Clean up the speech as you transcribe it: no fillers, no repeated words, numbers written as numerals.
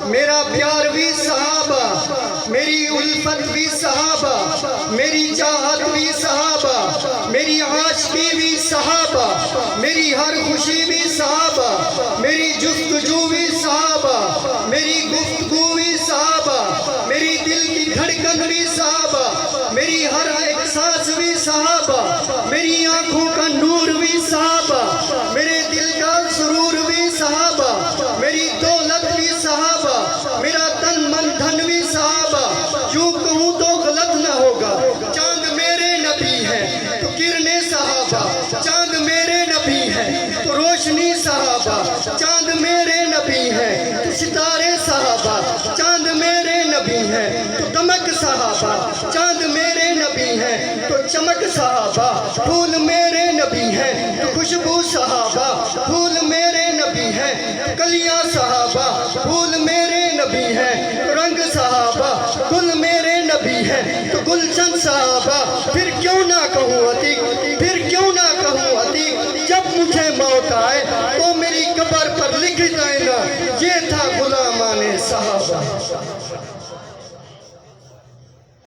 میرا پیار بھی صحابہ، میری الفت بھی صحابہ، میری چاہت بھی صحابہ، میری عاشقی بھی صحابہ، میری ہر خوشی بھی صحابہ، میری جستجو بھی صحابہ، میری گفتگو بھی صحابہ، میری دل کی دھڑکن بھی صحابہ، میری ہر احساس بھی صحابہ، میری آنکھوں کا نور بھی صحابہ، میرے دل کا سرور بھی صحابہ، میری دولت بھی صحابہ، میرا تن من دھن بھی صحابہ. یوں کہوں تو غلط نہ ہوگا، چاند میرے نبی ہے تو کرنے صحابہ، چاند میرے نبی ہے تو روشنی صحابہ، چاند میرے نبی ہے تو ستارے صحابہ، چاند میرے نبی ہے تو دمک صحابہ، چاند میرے نبی ہے تو چمک صحابہ، پھول میرے نبی ہے تو خوشبو صحابہ، پھول میرے نبی ہے تو کلیاں صحابہ، پھول میرے نبی ہے تو رنگ صحابہ، گل میرے نبی ہے تو گلشن صحابہ. پھر کیوں نہ کہوں عتیق، پھر کیوں نہ کہوں عتیق، جب مجھے موت آئے تو میری قبر پر لکھ دینا یہ تھا غلامان صحابہ.